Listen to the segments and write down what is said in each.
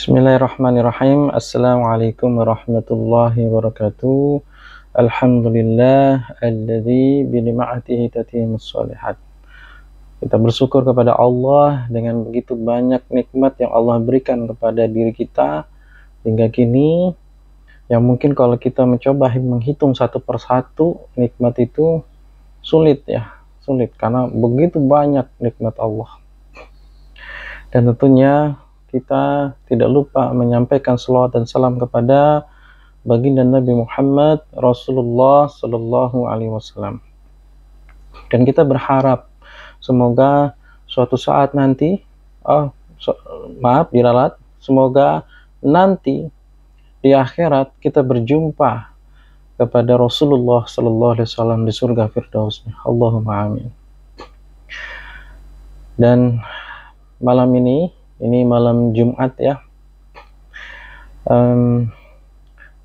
Bismillahirrahmanirrahim. Assalamualaikum warahmatullahi wabarakatuh. Alhamdulillah alladzi bi ni'matihi tatimmus shalihat. Kita bersyukur kepada Allah dengan begitu banyak nikmat yang Allah berikan kepada diri kita hingga kini, yang mungkin kalau kita mencoba menghitung satu persatu nikmat itu sulit karena begitu banyak nikmat Allah. Dan tentunya kita tidak lupa menyampaikan salawat dan salam kepada baginda Nabi Muhammad Rasulullah Sallallahu Alaihi Wasallam. Dan kita berharap semoga suatu saat nanti, semoga nanti di akhirat kita berjumpa kepada Rasulullah Sallallahu Alaihi Wasallam di surga Firdausnya. Allahumma amin. Dan malam ini malam Jumat ya,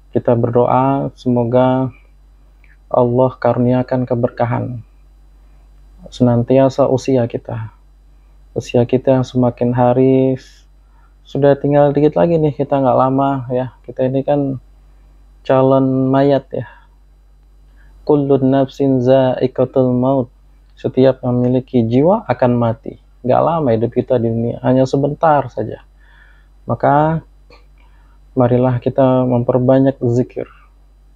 kita berdoa semoga Allah karuniakan keberkahan senantiasa usia kita yang semakin hari, sudah tinggal dikit lagi nih, kita nggak lama ya, kita ini kan calon mayat ya. Kullun nafsin za'iqatul maut, setiap memiliki jiwa akan mati. Gak lama hidup kita di dunia, hanya sebentar saja. Maka marilah kita memperbanyak zikir,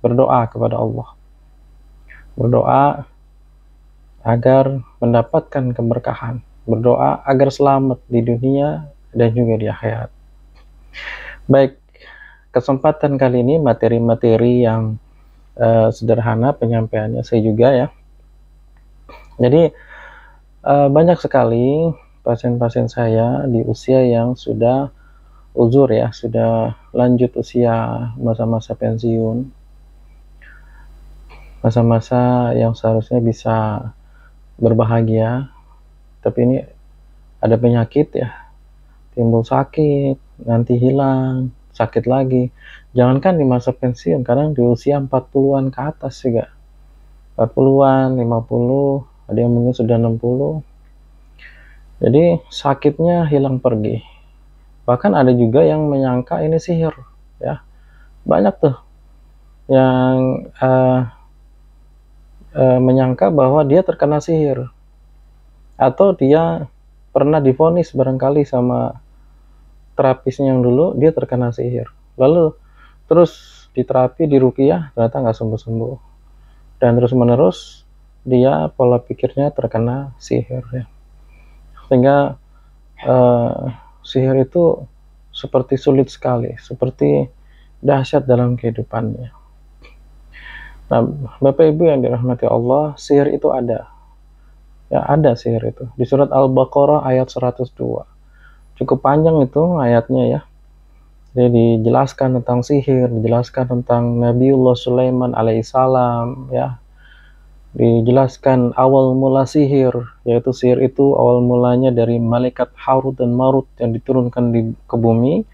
berdoa kepada Allah, berdoa agar mendapatkan keberkahan, berdoa agar selamat di dunia dan juga di akhirat. Baik, kesempatan kali ini materi-materi yang sederhana penyampaiannya saya juga ya. Jadi banyak sekali pasien-pasien saya di usia yang sudah uzur ya, sudah lanjut usia masa-masa pensiun, masa-masa yang seharusnya bisa berbahagia, tapi ini ada penyakit ya, timbul sakit, nanti hilang, sakit lagi. Jangankan di masa pensiun, kadang di usia 40-an ke atas juga, 40-an, 50, ada yang mungkin sudah 60. Jadi sakitnya hilang pergi. Bahkan ada juga yang menyangka ini sihir ya. Banyak tuh yang menyangka bahwa dia terkena sihir, atau dia pernah divonis barangkali sama terapisnya yang dulu dia terkena sihir, lalu terus diterapi, diruqyah, ternyata nggak sembuh-sembuh, dan terus menerus dia pola pikirnya terkena sihir ya. Sehingga sihir itu seperti sulit sekali, seperti dahsyat dalam kehidupannya. Nah, Bapak Ibu yang dirahmati Allah, sihir itu ada. Ya, ada sihir itu. Di surat Al-Baqarah ayat 102. Cukup panjang itu ayatnya ya. Jadi dijelaskan tentang sihir, dijelaskan tentang Nabiullah Sulaiman alaihissalam ya. Dijelaskan awal mula sihir, yaitu sihir itu awal mulanya dari malaikat Harut dan Marut yang diturunkan ke bumi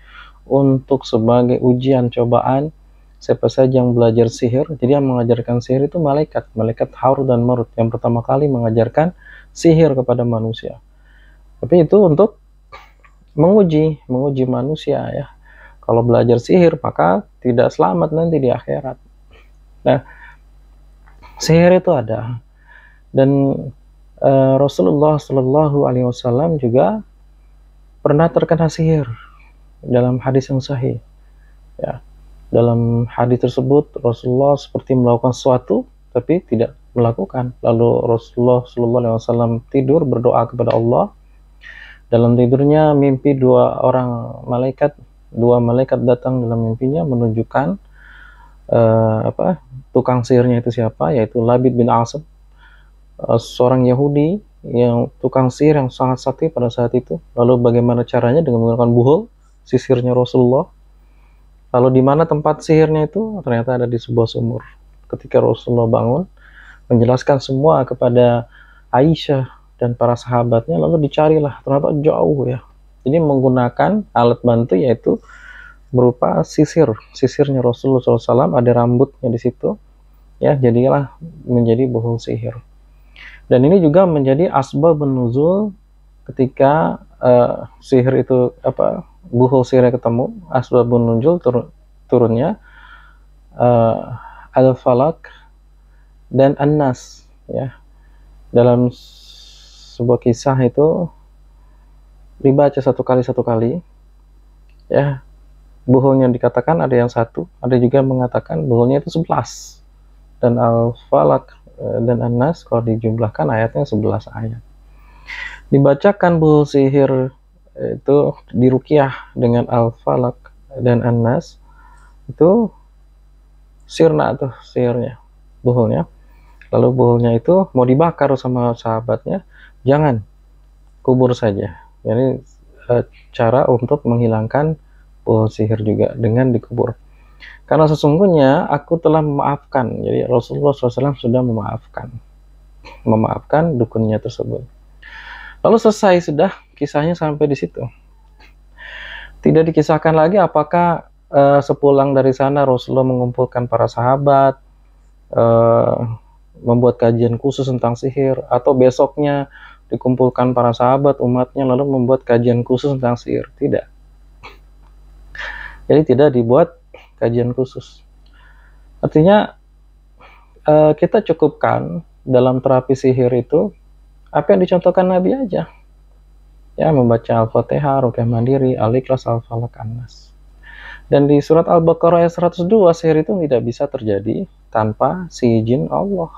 untuk sebagai ujian cobaan siapa saja yang belajar sihir. Jadi yang mengajarkan sihir itu malaikat Harut dan Marut yang pertama kali mengajarkan sihir kepada manusia. Tapi itu untuk menguji manusia ya. Kalau belajar sihir maka tidak selamat nanti di akhirat. Nah, sihir itu ada, dan Rasulullah Shallallahu Alaihi Wasallam juga pernah terkena sihir dalam hadis yang sahih. Ya, dalam hadis tersebut Rasulullah seperti melakukan sesuatu tapi tidak melakukan. Lalu Rasulullah Shallallahu Alaihi Wasallam tidur berdoa kepada Allah. Dalam tidurnya mimpi dua malaikat datang dalam mimpinya menunjukkan tukang sihirnya itu siapa, yaitu Labid bin Asam, seorang Yahudi yang tukang sihir yang sangat sakti pada saat itu. Lalu bagaimana caranya? Dengan menggunakan buhul, sisirnya Rasulullah. Lalu di mana tempat sihirnya itu? Ternyata ada di sebuah sumur. Ketika Rasulullah bangun, menjelaskan semua kepada Aisyah dan para sahabatnya, lalu dicarilah, ternyata jauh ya. Jadi menggunakan alat bantu, yaitu berupa sisirnya Rasulullah SAW, ada rambutnya di situ ya, jadilah menjadi buhul sihir. Dan ini juga menjadi asbabun nuzul ketika sihir itu buhul sihirnya ketemu, asbabun nuzul turunnya Al-Falaq dan An-Nas, ya. Dalam sebuah kisah itu dibaca satu kali, ya. Buhulnya dikatakan ada yang satu, ada juga mengatakan buhulnya itu 11. Dan Al-Falaq dan An-Nas kalau dijumlahkan ayatnya 11 ayat. Dibacakan buhul sihir itu diruqyah dengan Al-Falaq dan An-Nas, itu sirna tuh sihirnya, buhulnya. Lalu buhulnya itu mau dibakar sama sahabatnya, jangan, kubur saja. Jadi cara untuk menghilangkan buhul sihir juga dengan dikubur. Karena sesungguhnya aku telah memaafkan. Jadi Rasulullah SAW sudah memaafkan dukunnya tersebut. Lalu selesai sudah kisahnya sampai di situ. Tidak dikisahkan lagi apakah sepulang dari sana Rasulullah mengumpulkan para sahabat, membuat kajian khusus tentang sihir, atau besoknya dikumpulkan para sahabat umatnya lalu membuat kajian khusus tentang sihir. Tidak. Jadi tidak dibuat kajian khusus. Artinya kita cukupkan dalam terapi sihir itu apa yang dicontohkan Nabi aja, ya, membaca Al-Fatihah, ruqyah mandiri, Al-Ikhlas, Al-Falaq, An-Nas. Dan di surat Al-Baqarah ayat 102, sihir itu tidak bisa terjadi tanpa seizin Allah.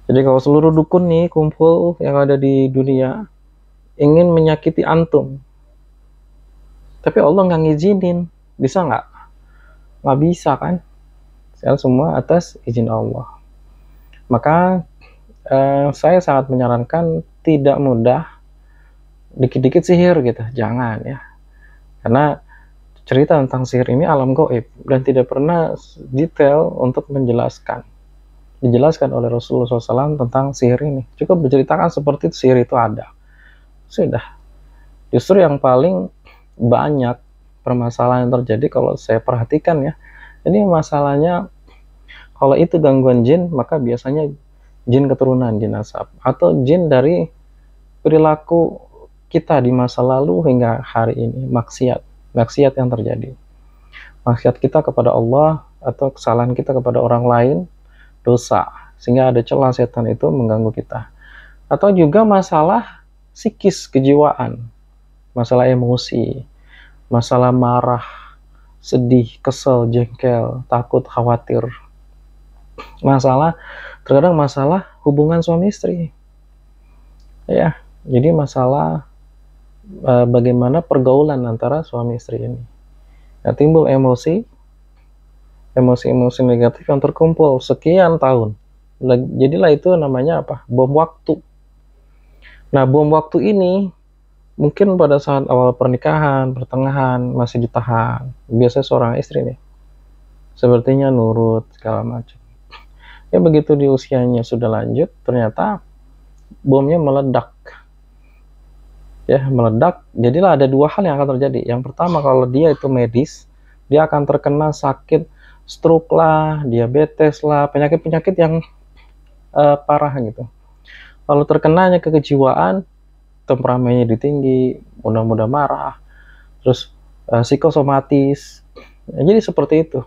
Jadi kalau seluruh dukun nih kumpul yang ada di dunia ingin menyakiti antum, tapi Allah nggak ngizinin, bisa nggak? Nggak bisa kan? Semua atas izin Allah. Maka saya sangat menyarankan tidak mudah dikit-dikit sihir gitu, jangan ya. Karena cerita tentang sihir ini alam gaib dan tidak pernah detail untuk dijelaskan oleh Rasulullah SAW tentang sihir ini. Cukup menceritakan seperti itu, sihir itu ada. Sudah. Justru yang paling banyak permasalahan yang terjadi kalau saya perhatikan ya, ini masalahnya kalau itu gangguan jin, maka biasanya jin keturunan, jin nasab, atau jin dari perilaku kita di masa lalu hingga hari ini, maksiat yang terjadi, maksiat kita kepada Allah atau kesalahan kita kepada orang lain, dosa, sehingga ada celah setan itu mengganggu kita. Atau juga masalah psikis, kejiwaan, masalah emosi, masalah marah, sedih, kesel, jengkel, takut, khawatir, terkadang masalah hubungan suami istri, ya. Jadi masalah bagaimana pergaulan antara suami istri ini. Nah, timbul emosi negatif yang terkumpul sekian tahun. Jadilah itu namanya apa? Bom waktu. Nah, bom waktu ini mungkin pada saat awal pernikahan, pertengahan masih ditahan. Biasanya seorang istri nih, sepertinya nurut segala macam. Ya begitu di usianya sudah lanjut, ternyata bomnya meledak. Ya, meledak. Jadilah ada dua hal yang akan terjadi. Yang pertama, kalau dia itu medis, dia akan terkena sakit stroke lah, diabetes lah, penyakit-penyakit yang parah gitu. Lalu terkenanya ke kejiwaan, temperamennya tinggi, mudah-mudah marah, terus psikosomatis. Ya, jadi seperti itu.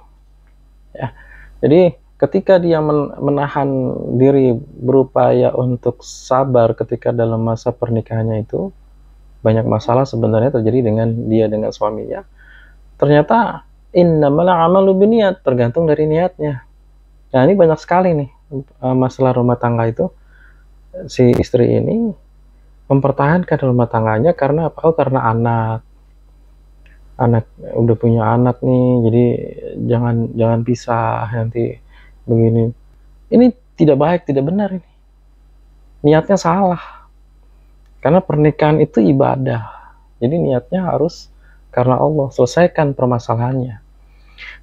Ya. Jadi ketika dia menahan diri, berupaya untuk sabar ketika dalam masa pernikahannya itu, banyak masalah sebenarnya terjadi dengan suaminya. Ternyata innamal a'malu binniyat, tergantung dari niatnya. Nah, ini banyak sekali nih masalah rumah tangga itu. Si istri ini mempertahankan rumah tangganya karena apa? Karena anak udah punya anak nih, jadi jangan pisah nanti begini. Ini tidak baik, tidak benar ini. Niatnya salah. Karena pernikahan itu ibadah. Jadi niatnya harus karena Allah, selesaikan permasalahannya.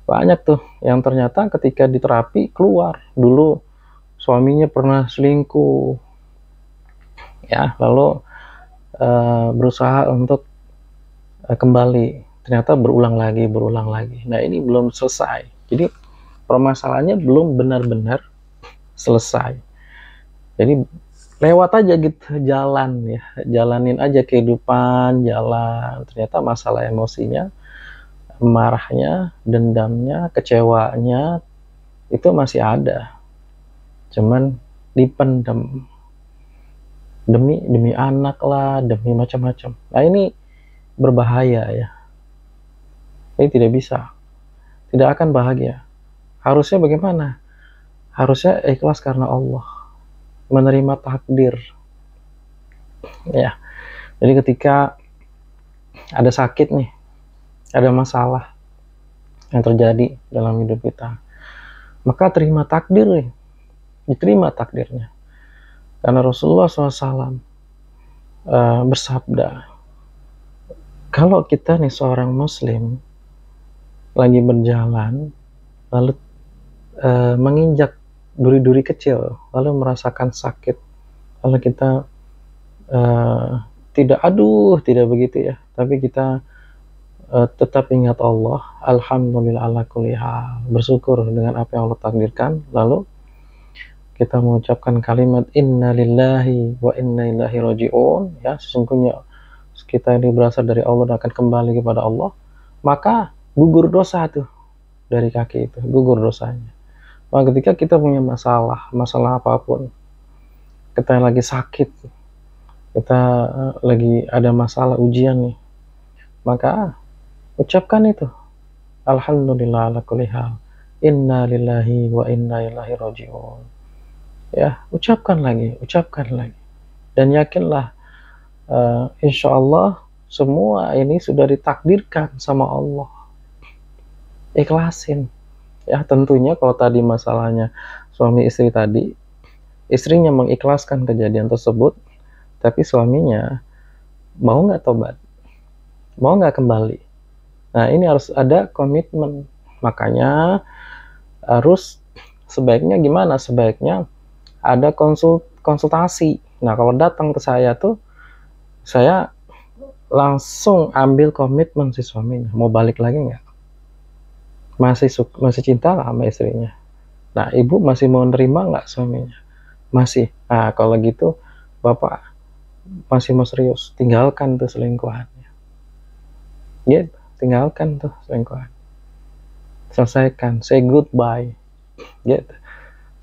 Banyak tuh yang ternyata ketika diterapi keluar. Dulu suaminya pernah selingkuh, ya, lalu berusaha untuk kembali, ternyata berulang lagi. Nah, ini belum selesai. Jadi permasalahannya belum benar-benar selesai. Jadi lewat aja gitu, jalan ya, jalanin aja kehidupan, jalan. Ternyata masalah emosinya, marahnya, dendamnya, kecewanya itu masih ada, cuman dipendam demi anak lah, demi macam-macam. Nah ini berbahaya ya, ini tidak bisa, tidak akan bahagia. Harusnya bagaimana? Harusnya ikhlas karena Allah, menerima takdir ya. Jadi ketika ada sakit nih, ada masalah yang terjadi dalam hidup kita, maka terima takdir nih, diterima takdirnya. Karena Rasulullah SAW bersabda, kalau kita nih seorang muslim lagi berjalan, lalu menginjak duri-duri kecil, lalu merasakan sakit, lalu kita tidak begitu ya, tapi kita tetap ingat Allah, alhamdulillah ala kulli hal, bersyukur dengan apa yang Allah takdirkan, lalu kita mengucapkan kalimat inna lillahi wa inna ilaihi raji'un, ya, sesungguhnya kita ini berasal dari Allah dan akan kembali kepada Allah, maka gugur dosa tuh dari kaki itu, gugur dosanya. Maka ketika kita punya masalah apapun, kita lagi sakit, kita lagi ada masalah ujian nih, maka ucapkan itu, alhamdulillah ala kulli hal, inna lillahi wa inna ilaihi raji'un. Ya, ucapkan lagi, dan yakinlah, insya Allah semua ini sudah ditakdirkan sama Allah. Ikhlasin ya. Tentunya kalau tadi masalahnya suami istri tadi, istrinya mengikhlaskan kejadian tersebut, tapi suaminya mau nggak tobat, mau nggak kembali. Nah ini harus ada komitmen. Makanya harus, sebaiknya gimana, sebaiknya ada konsultasi. Nah kalau datang ke saya tuh, saya langsung ambil komitmen si suaminya, mau balik lagi nggak, masih cinta nggak sama istrinya. Nah ibu masih mau nerima nggak suaminya, masih. Nah kalau gitu bapak masih mau serius, tinggalkan tuh selingkuhannya, ya, tinggalkan tuh selingkuhan, selesaikan, say goodbye, ya.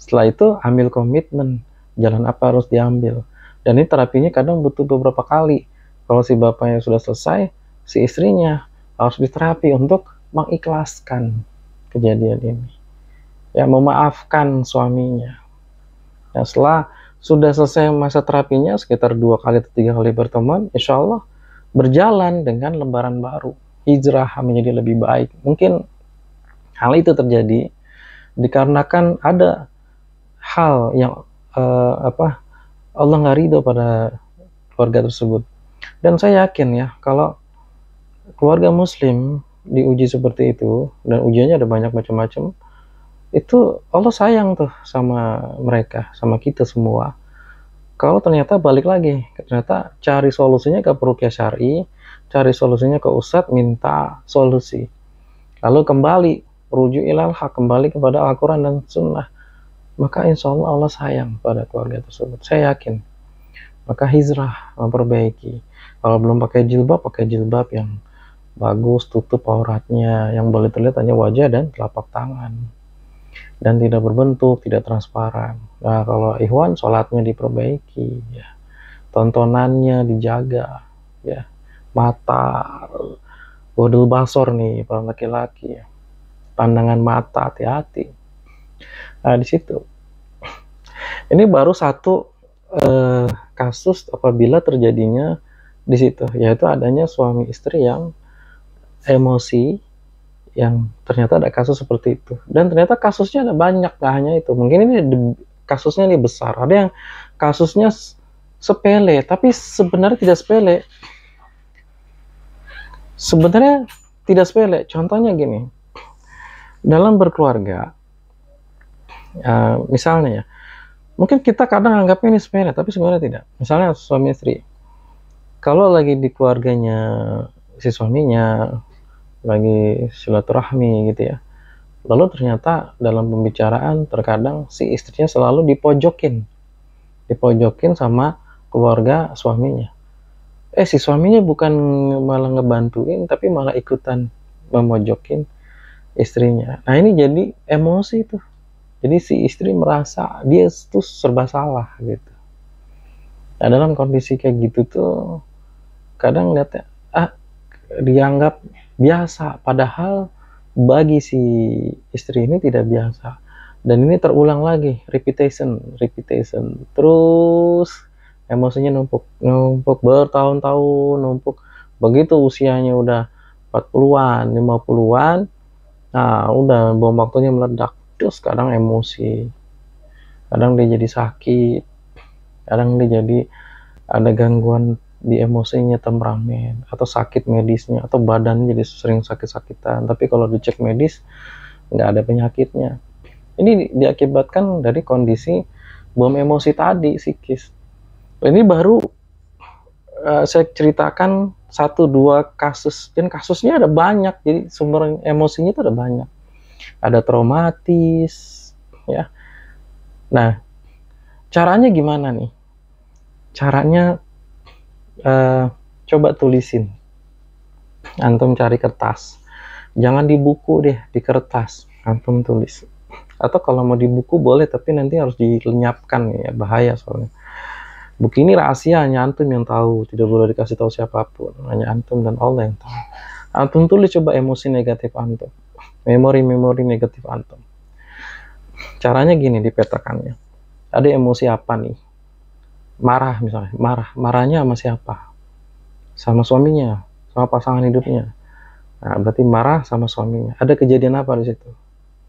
Setelah itu ambil komitmen, jalan apa harus diambil. Dan ini terapinya kadang butuh beberapa kali. Kalau si bapaknya sudah selesai, si istrinya harus diterapi untuk mengikhlaskan kejadian ini, ya, memaafkan suaminya. Nah, setelah sudah selesai masa terapinya, sekitar 2 kali atau 3 kali pertemuan, insya Allah berjalan dengan lembaran baru, hijrah menjadi lebih baik. Mungkin hal itu terjadi dikarenakan ada hal yang Allah nggak ridho pada keluarga tersebut. Dan saya yakin ya, kalau keluarga muslim diuji seperti itu, dan ujiannya ada banyak macam-macam, itu Allah sayang tuh sama mereka, sama kita semua. Kalau ternyata balik lagi, ternyata cari solusinya ke peruqyah syar'i, cari solusinya ke ustadz, minta solusi, lalu kembali rujuk ilal haq, kembali kepada Al-Quran dan Sunnah, maka insya Allah Allah sayang pada keluarga tersebut, saya yakin. Maka hijrah, memperbaiki. Kalau belum pakai jilbab yang bagus, tutup auratnya, yang boleh terlihat hanya wajah dan telapak tangan, dan tidak berbentuk, tidak transparan. Nah kalau ikhwan, sholatnya diperbaiki ya, tontonannya dijaga ya, mata, godul basor nih para laki-laki ya, pandangan mata, hati-hati. Nah di situ, ini baru satu kasus apabila terjadinya di situ, yaitu adanya suami istri yang emosi, yang ternyata ada kasus seperti itu. Dan ternyata kasusnya ada banyak, gak hanya itu. Mungkin ini kasusnya ini besar, ada yang kasusnya sepele, tapi sebenarnya tidak sepele. Sebenarnya tidak sepele. Contohnya gini, dalam berkeluarga, misalnya ya, mungkin kita kadang anggapnya ini sepele, tapi sebenarnya tidak. Misalnya suami istri, kalau lagi di keluarganya si suaminya lagi silaturahmi gitu ya, lalu ternyata dalam pembicaraan terkadang si istrinya selalu dipojokin, dipojokin sama keluarga suaminya. Si suaminya bukan malah ngebantuin, tapi malah ikutan memojokin istrinya. Nah ini jadi emosi tuh. Jadi si istri merasa dia tuh serba salah gitu. Nah dalam kondisi kayak gitu tuh kadang lihatnya dianggap biasa, padahal bagi si istri ini tidak biasa. Dan ini terulang lagi, repetition, terus emosinya numpuk bertahun-tahun, numpuk. Begitu usianya udah 40-an, 50-an, nah udah bom waktunya meledak. Terus kadang emosi, kadang dia jadi sakit, kadang dia jadi ada gangguan di emosinya, temperamen, atau sakit medisnya, atau badannya jadi sering sakit-sakitan. Tapi kalau dicek medis nggak ada penyakitnya. Ini diakibatkan dari kondisi bom emosi tadi, psikis. Ini baru saya ceritakan 1-2 kasus, dan kasusnya ada banyak, jadi sumber emosinya itu ada banyak. Ada traumatis, ya. Nah, caranya gimana nih? Caranya coba tulisin. Antum cari kertas. Jangan di buku deh, di kertas. Antum tulis. Atau kalau mau di buku boleh, tapi nanti harus dilenyapkan ya, bahaya soalnya. Buku ini rahasia, hanya antum yang tahu, tidak boleh dikasih tahu siapapun, hanya antum dan Allah yang tahu. Antum tulis coba emosi negatif antum, memori negatif antum. Caranya gini dipetakannya. Ada emosi apa nih? Marah misalnya, marahnya sama siapa? Sama suaminya, sama pasangan hidupnya. Nah, berarti marah sama suaminya. Ada kejadian apa di situ?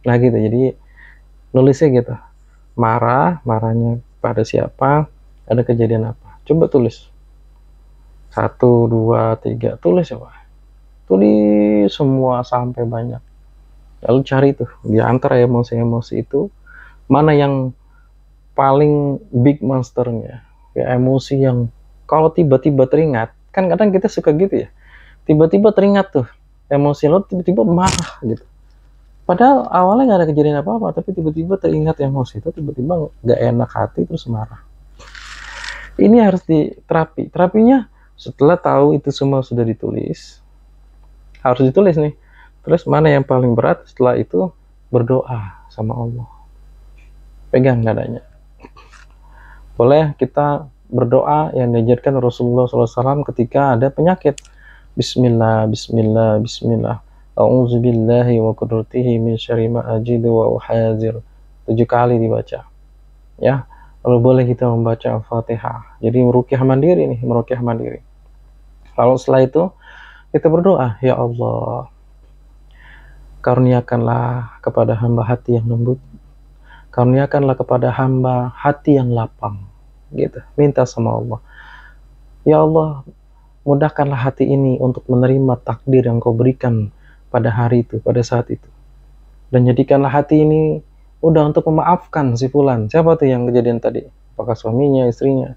Nah gitu, jadi nulisnya gitu. Marahnya pada siapa? Ada kejadian apa? Coba tulis. 1, 2, 3, tulis coba. Tulis semua sampai banyak. Lalu cari tuh di antara emosi-emosi itu mana yang paling big monsternya. Ya emosi yang kalau tiba-tiba teringat, kan kadang kita suka gitu ya. Tiba-tiba teringat tuh emosi lo, tiba-tiba marah gitu. Padahal awalnya nggak ada kejadian apa-apa, tapi tiba-tiba teringat emosi itu, tiba-tiba nggak enak hati terus marah. Ini harus diterapi. Terapinya setelah tahu itu semua sudah ditulis, harus ditulis nih. Terus mana yang paling berat? Setelah itu berdoa sama Allah. Pegang dadanya. Boleh kita berdoa yang diajarkan Rasulullah SAW ketika ada penyakit. Bismillah, bismillah, bismillah. A'udzubillahi wa qudratihi min syarri ma ajidu wa uhadzir. 7 kali dibaca. Ya. Lalu boleh kita membaca Al-Fatihah. Jadi meruqyah mandiri nih, meruqyah mandiri. Lalu setelah itu kita berdoa, ya Allah, karuniakanlah kepada hamba hati yang lembut, karuniakanlah kepada hamba hati yang lapang. Gitu, minta sama Allah. Ya Allah, mudahkanlah hati ini untuk menerima takdir yang kau berikan pada hari itu, pada saat itu. Dan jadikanlah hati ini udah untuk memaafkan si fulan. Siapa tuh yang kejadian tadi? Apakah suaminya, istrinya?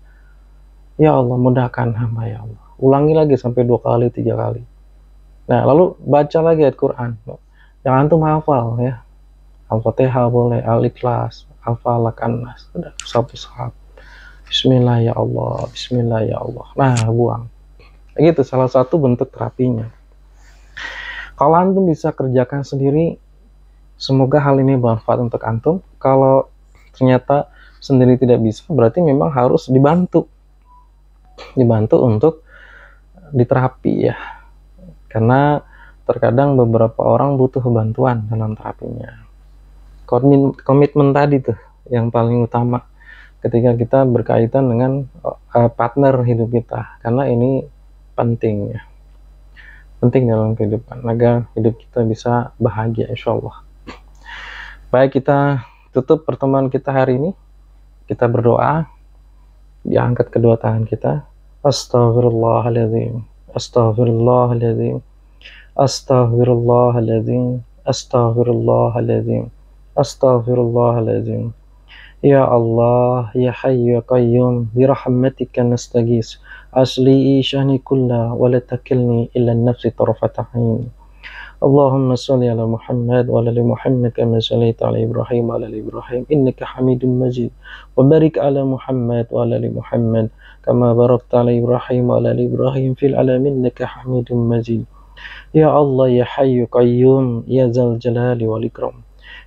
Ya Allah, mudahkan hamba ya Allah. Ulangi lagi sampai 2 kali, 3 kali. Nah, lalu baca lagi ayat Quran. Yang antum hafal ya. Al-Fatihah boleh, Al-Ikhlas, Al-Falaq, An-Nas. Udah, sahab. Bismillah ya Allah, Bismillah ya Allah. Nah, buang. Gitu, salah satu bentuk terapinya. Kalau antum bisa kerjakan sendiri, semoga hal ini bermanfaat untuk antum. Kalau ternyata sendiri tidak bisa, berarti memang harus dibantu untuk diterapi ya. Karena terkadang beberapa orang butuh bantuan dalam terapinya. Komitmen tadi tuh yang paling utama ketika kita berkaitan dengan partner hidup kita. Karena ini penting ya. Penting dalam kehidupan agar hidup kita bisa bahagia insyaallah. Baik, kita tutup pertemuan kita hari ini. Kita berdoa, diangkat kedua tangan kita. Astaghfirullahaladzim, astaghfirullahaladzim, astaghfirullahaladzim, astaghfirullahaladzim, astaghfirullahaladzim. Ya Allah, ya Hayyu ya Qayyum, birahmatika nastaghis, asli syahni kulla wa la takilni illa nafsi tarfata 'ain. Allahumma sholli ala Muhammad wa ala ali Muhammad kama shallaita ala Ibrahim wa ala ali Ibrahim innaka Hamidum Majid. Wa barik ala Muhammad wa ala ali Muhammad kama barakta ala Ibrahim wa ala ali Ibrahim fil alamin innaka Hamidum Majid. Ya Allah, ya Hayyu Qayyum, ya Zal Jalali wal Ikram.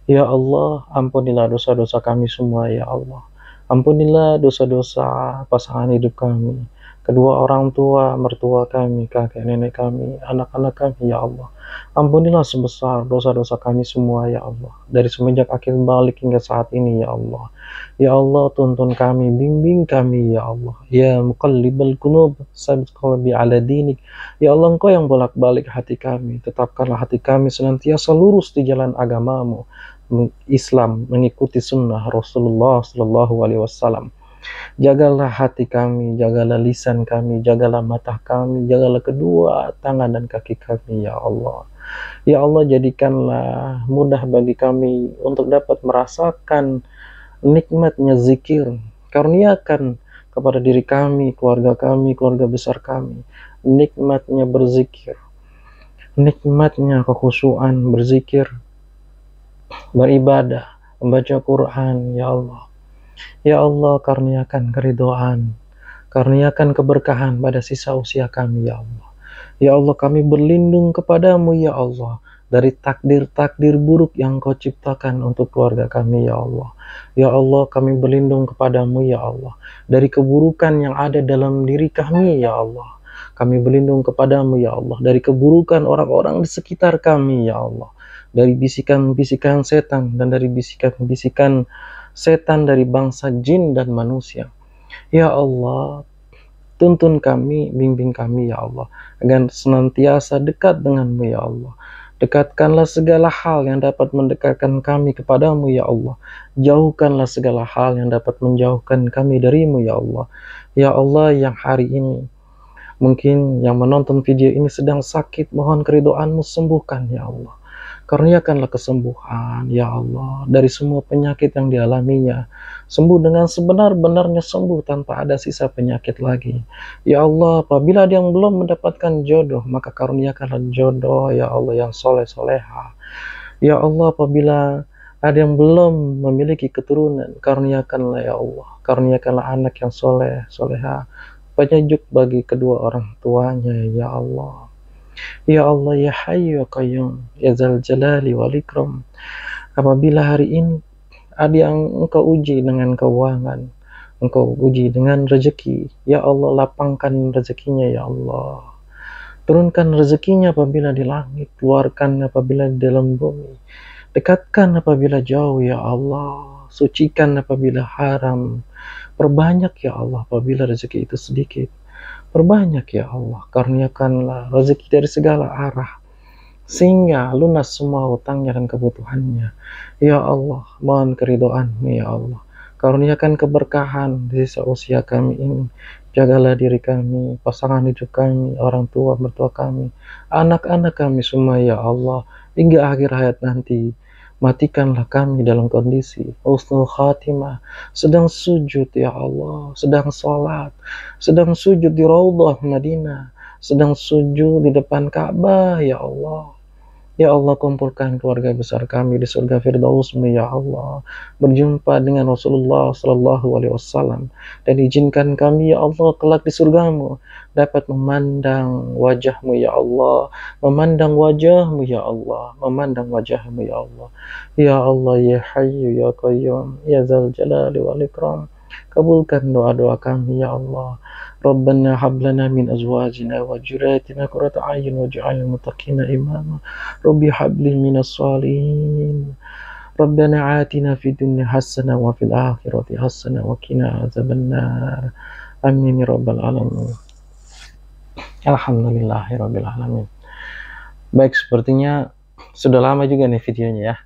Ya Allah, ampunilah dosa-dosa kami semua ya Allah. Ampunilah dosa-dosa pasangan hidup kami, kedua orang tua, mertua kami, kakek nenek kami, anak-anak kami ya Allah. Ampunilah sebesar dosa-dosa kami semua ya Allah, dari semenjak akhir balik hingga saat ini ya Allah. Ya Allah, tuntun kami, bimbing kami ya Allah. Ya Muqallibal Qulub, tsabbit qalbi ala dinik. Ya Allah, Engkau yang bolak-balik hati kami, tetapkanlah hati kami senantiasa lurus di jalan agamamu, Islam, mengikuti sunnah Rasulullah Sallallahu Alaihi Wasallam. Jagalah hati kami, jagalah lisan kami, jagalah mata kami, jagalah kedua tangan dan kaki kami ya Allah. Ya Allah, jadikanlah mudah bagi kami untuk dapat merasakan nikmatnya zikir. Karuniakan kepada diri kami, keluarga besar kami, nikmatnya berzikir, nikmatnya kekhusyuan berzikir, beribadah, membaca Quran ya Allah. Ya Allah, karuniakan keridhaan, karuniakan keberkahan pada sisa usia kami ya Allah. Ya Allah, kami berlindung kepadamu ya Allah dari takdir-takdir buruk yang Kau ciptakan untuk keluarga kami ya Allah. Ya Allah, kami berlindung kepadamu ya Allah dari keburukan yang ada dalam diri kami ya Allah. Kami berlindung kepadamu ya Allah dari keburukan orang-orang di sekitar kami ya Allah, dari bisikan-bisikan setan dan dari bisikan-bisikan setan dari bangsa jin dan manusia. Ya Allah, tuntun kami, bimbing kami ya Allah, agar senantiasa dekat denganmu ya Allah. Dekatkanlah segala hal yang dapat mendekatkan kami kepadamu ya Allah. Jauhkanlah segala hal yang dapat menjauhkan kami darimu ya Allah. Ya Allah, yang hari ini mungkin yang menonton video ini sedang sakit, mohon keridhaan-Mu sembuhkan ya Allah. Karuniakanlah kesembuhan ya Allah dari semua penyakit yang dialaminya. Sembuh dengan sebenar-benarnya sembuh tanpa ada sisa penyakit lagi. Ya Allah, apabila ada yang belum mendapatkan jodoh, maka karuniakanlah jodoh ya Allah yang soleh-soleha. Ya Allah, apabila ada yang belum memiliki keturunan, karuniakanlah ya Allah. Karuniakanlah anak yang soleh-soleha, petunjuk bagi kedua orang tuanya ya Allah. Ya Allah, ya Hayyu ya Qayyum, ya Zal Jalali wal Ikram. Apabila hari ini ada yang Engkau uji dengan keuangan, Engkau uji dengan rezeki, ya Allah, lapangkan rezekinya ya Allah. Turunkan rezekinya apabila di langit, keluarkan apabila di dalam bumi. Dekatkan apabila jauh ya Allah, sucikan apabila haram. Perbanyak ya Allah apabila rezeki itu sedikit. Perbanyak ya Allah, karuniakanlah rezeki dari segala arah, sehingga lunas semua hutangnya dan kebutuhannya. Ya Allah, mohon keridhaan-Mu ya Allah. Karuniakan keberkahan di sisa usia kami ini. Jagalah diri kami, pasangan hidup kami, orang tua, mertua kami, anak-anak kami semua ya Allah, hingga akhir hayat nanti. Matikanlah kami dalam kondisi husnul khatimah, sedang sujud ya Allah, sedang sholat, sedang sujud di Raudhah Madinah, sedang sujud di depan Ka'bah ya Allah. Ya Allah, kumpulkan keluarga besar kami di surga Firdaus-Mu ya Allah, berjumpa dengan Rasulullah Sallallahu Alaihi Wasallam, dan izinkan kami ya Allah kelak di surga-Mu dapat memandang wajah-Mu ya Allah, memandang wajah-Mu ya Allah, memandang wajah-Mu ya Allah. Ya Allah, ya Hayyu ya Qayyum, ya Zal Jalali wal Ikram. Kabulkan doa-doa kami ya Allah. Rabbana hab lana min azwajina wa dhurriyyatina qurrata a'yun waj'alna muttaqina imama. Rabbi hab li minas shalihin. Rabbana atina fid dunya hasanah wa fil akhirati hasanah wa qina azabannar. Amin ya rabbal alamin. Alhamdulillahirabbil alamin. Baik, sepertinya sudah lama juga nih videonya ya.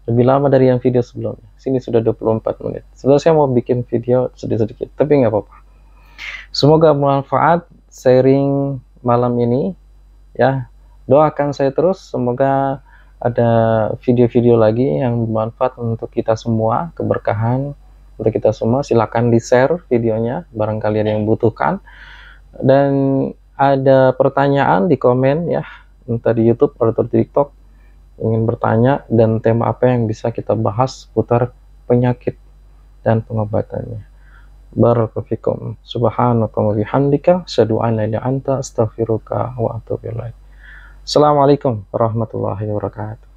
Lebih lama dari yang video sebelumnya. Sini sudah 24 menit. Sebenarnya saya mau bikin video sedikit-sedikit, tapi nggak apa-apa. Semoga bermanfaat sharing malam ini ya. Doakan saya terus, semoga ada video-video lagi yang bermanfaat untuk kita semua, keberkahan untuk kita semua. Silakan di-share videonya, barangkali ada yang butuhkan. Dan ada pertanyaan di komen ya, entah di YouTube atau di TikTok, ingin bertanya dan tema apa yang bisa kita bahas seputar penyakit dan pengobatannya. Barakallahu fikum. Subhanaka wa bihamdika asyhadu an la ilaha illa anta astaghfiruka wa atubu ilaik. Assalamualaikum warahmatullahi wabarakatuh.